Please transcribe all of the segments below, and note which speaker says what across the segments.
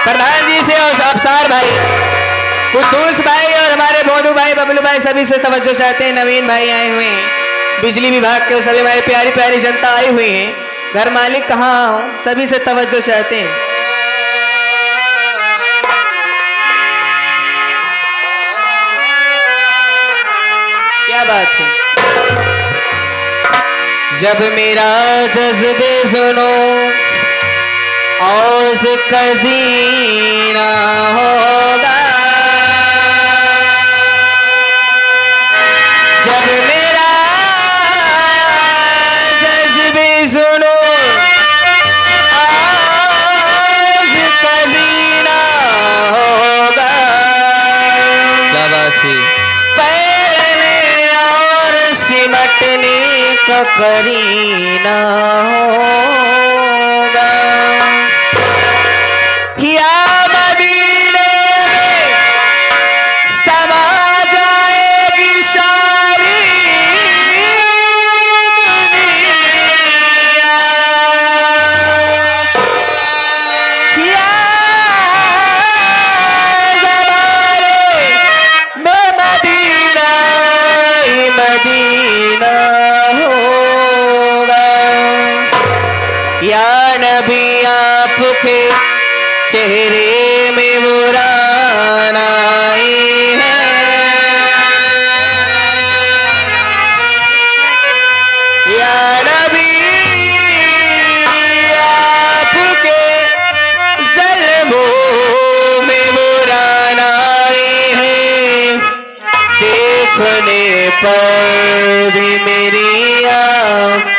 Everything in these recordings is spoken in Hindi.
Speaker 1: प्रधान जी से और अफसार भाई, कुद्दूस भाई और हमारे बोधू भाई, बबलू भाई सभी से तवज्जो चाहते हैं। नवीन भाई आए हुए हैं, बिजली विभाग के सभी हमारी प्यारी प्यारी जनता आई हुई है। घर मालिक कहाँ हो, सभी से तवज्जो चाहते हैं। क्या बात है। जब मेरा जज्बे सुनो औज कजीना होगा, जब मेरा जज्बे सुनो औज कजीना होगा।
Speaker 2: क्या बात है।
Speaker 1: पहले और सिमटने का करीना होगा। या मदीने में समा जाएगी सारी दुनिया, या ज़माने में मदीना ही मदीना होगा। या नबी आपके चेहरे में मुरान आई है, या नबी आपके ज़ल्मों में मुरान आई है। देखने पर भी मेरी आँख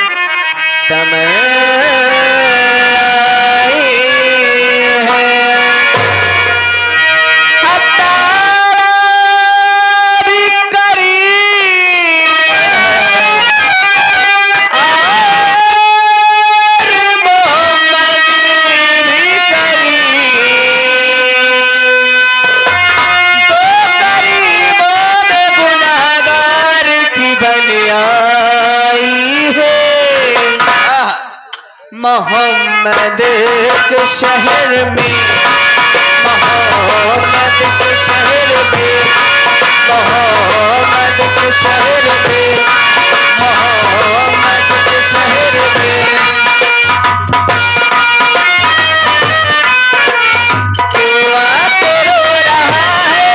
Speaker 1: मोहम्मद के शहर में, मोहम्मद के शहर में, मोहम्मद के शहर में, मोहम्मद के शहर में क्यों आके रो रहा है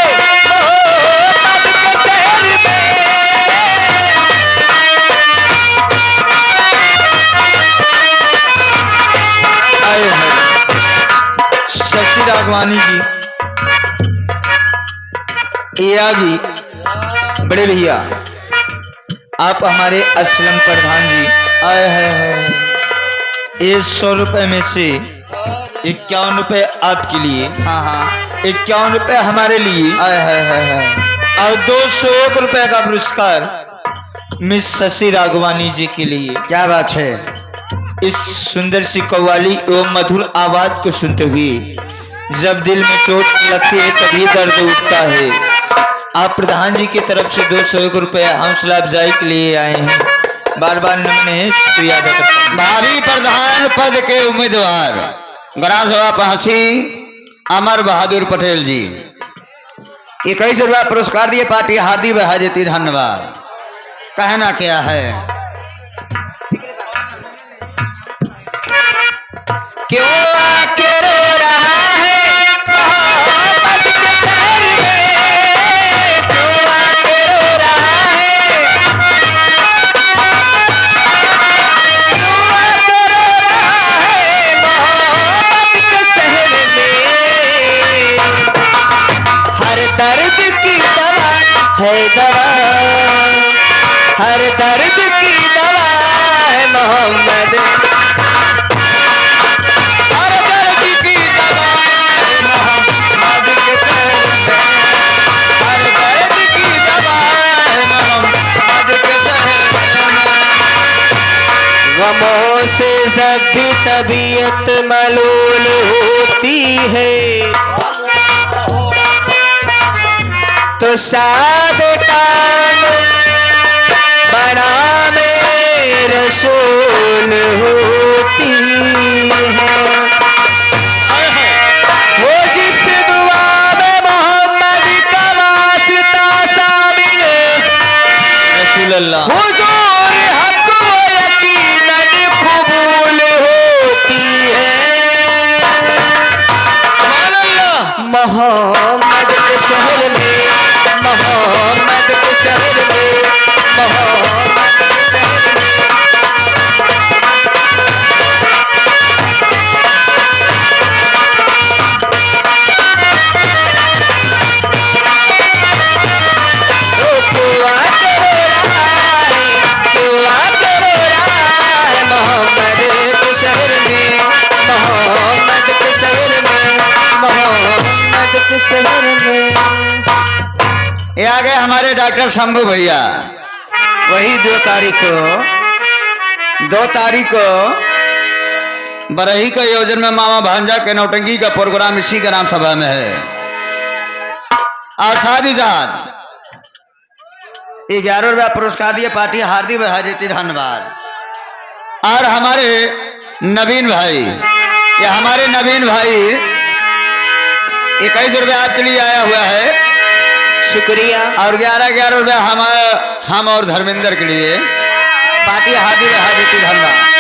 Speaker 1: मोहम्मद के शहर में।
Speaker 2: शशि राघवानी जी, एया जी, बड़े भैया आप हमारे असलम प्रधान जी आए हैं। ये 100 रुपए में से 51 रुपए आपके लिए,
Speaker 1: हाँ
Speaker 2: 51 रुपए हमारे लिए
Speaker 1: आए है।
Speaker 2: और 201 रुपए का पुरस्कार मिस शशि राघवानी जी के लिए।
Speaker 1: क्या बात है।
Speaker 2: इस सुंदर सी कव्वाली एवं मधुर आवाज को सुनते हुए जब दिल में चोट लगती है तभी दर्द उठता है। आप प्रधान जी की तरफ से 201 रुपए हौसला अफजाई के लिए आए हैं। बार बार नमन शुक्रिया अदा करता हूं।
Speaker 1: भावी प्रधान पद के उम्मीदवार ग्राम सभा पहुंची अमर बहादुर पटेल जी 21 रुपया पुरस्कार दिए। पार्टी हार्दिक बधाई देती, धन्यवाद। कहना क्या है। क्यों आके रो रहा है मोहब्बत के शहर में, क्यों आके रो रहा है, क्यों आके रो रहा है मोहब्बत के शहर में। हर दर्द की दवा है दवा, हर दर्द की दवा है मोहम्मद, गमों से जब भी तबीयत मलूल होती है तो शाद काम बना में रसूल होती है। वो मोहम्मद के शहर में, मोहम्मद के शहर में, मोहम्मद के शहर में। ओ कुआ करो रहा है, कुआ करो रहा है, मोहम्मद के शहर में, मोहम्मद के शहर में, मोहम्मद के शहर में।
Speaker 2: ये आ गए हमारे डॉक्टर शंभू भैया। वही 2 तारीख को बरही के योजन में मामा भांजा के नौटंकी का प्रोग्राम इसी के नाम सभा में है। और साथ ही साथ 11 रुपया पुरस्कार दिए पार्टी हार्दिक हार्दिक धन्यवाद। और हमारे नवीन भाई, ये हमारे नवीन भाई 21 रुपया आपके लिए आया हुआ है,
Speaker 1: शुक्रिया।
Speaker 2: और 11 रुपया हम और धर्मेंद्र के लिए पार्टी हार्दिक हार्दिक धन्यवाद।